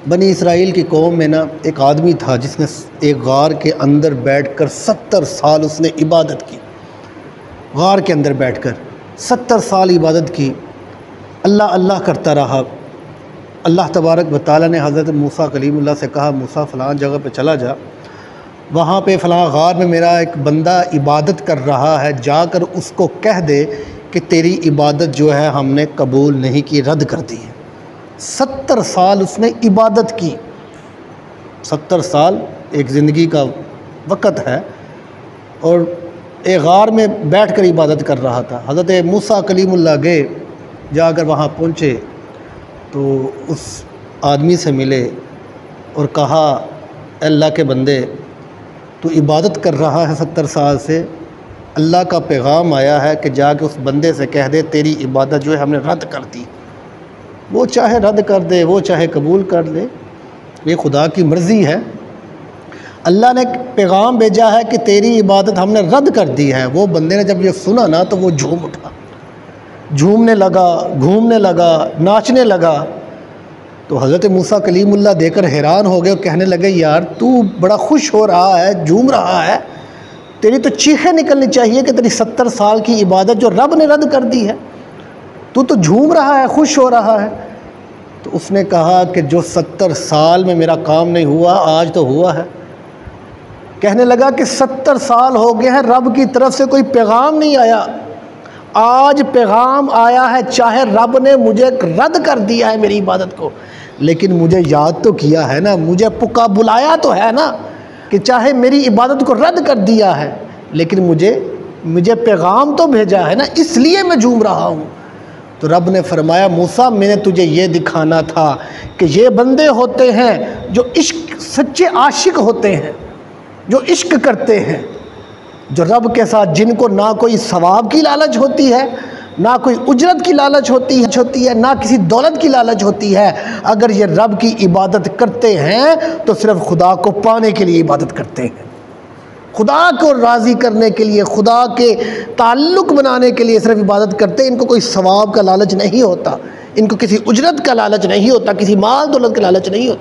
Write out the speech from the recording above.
بنی اسرائیل کی قوم میں نا ایک آدمی تھا جس نے ایک غار کے اندر بیٹھ کر 70 سال اس نے عبادت کی۔ غار کے اندر بیٹھ کر 70 سال عبادت کی، اللہ اللہ کرتا رہا۔ اللہ تبارک و تعالیٰ نے حضرت موسیٰ کلیم اللہ سے کہا، موسیٰ فلاں جگہ پہ چلا جا، وہاں پہ فلاں غار میں میرا ایک بندہ عبادت کر رہا ہے، جا کر اس کو کہہ دے کہ تیری عبادت جو ہے ہم نے قبول نہیں کی، رد کر دی ہے۔ 70 سال اس نے عبادت کی۔ 70 سال ایک زندگی کا وقت ہے، اور ایک غار میں بیٹھ کر عبادت کر رہا تھا۔ حضرت موسیٰ کلیم اللہ گئے، جا کر وہاں پہنچے تو اس آدمی سے ملے اور کہا، اے اللہ کے بندے، تو عبادت کر رہا ہے 70 سال سے، اللہ کا پیغام آیا ہے کہ جا کے اس بندے سے کہہ دے تیری عبادت جو ہے ہم نے رد کر دی۔ وہ چاہے رد کر دے، وہ چاہے قبول کر لے، یہ خدا کی مرضی ہے۔ اللہ نے پیغام بھیجا ہے کہ تیری عبادت ہم نے رد کر دی ہے۔ وہ بندے نے جب یہ سنا نا تو وہ جھوم اٹھا، جھومنے لگا، گھومنے لگا، ناچنے لگا۔ تو حضرت موسیٰ کلیم اللہ دیکھ کر حیران ہو گئے اور کہنے لگے، یار تو بڑا خوش ہو رہا ہے، جھوم رہا ہے، تیری تو چیخیں نکلنی چاہیے کہ تیری 70 سال کی عبادت جو رب نے رد کر دی ہے، تو جھوم رہا ہے، خوش ہو رہا ہے۔ تو اس نے کہا کہ جو 70 سال میں میرا کام نہیں ہوا، آج تو ہوا ہے۔ کہنے لگا کہ 70 سال ہو گئے ہیں، رب کی طرف سے کوئی پیغام نہیں آیا، آج پیغام آیا ہے، چاہے رب نے مجھے رد کر دیا ہے میری عبادت کو، لیکن مجھے یاد تو کیا ہے نا، مجھے بلایا تو ہے نا، کہ چاہے میری عبادت کو رد کر دیا ہے لیکن مجھے پیغام تو بھیجا ہے نا، اس لیے میں جھوم رہا ہوں۔ تو رب نے فرمایا، موسیٰ میں نے تجھے یہ دکھانا تھا کہ یہ بندے ہوتے ہیں جو عشق، سچے عاشق ہوتے ہیں، جو عشق کرتے ہیں، جو رب کے ساتھ، جن کو نہ کوئی ثواب کی لالچ ہوتی ہے، نہ کوئی اجرت کی لالچ ہوتی ہے، نہ کسی دولت کی لالچ ہوتی ہے۔ اگر یہ رب کی عبادت کرتے ہیں تو صرف خدا کو پانے کے لیے عبادت کرتے ہیں، خدا کو راضی کرنے کے لیے، خدا کے تعلق بنانے کے لیے صرف عبادت کرتے ہیں۔ ان کو کوئی ثواب کا لالچ نہیں ہوتا، ان کو کسی اجرت کا لالچ نہیں ہوتا، کسی مال دولت کا لالچ نہیں ہوتا۔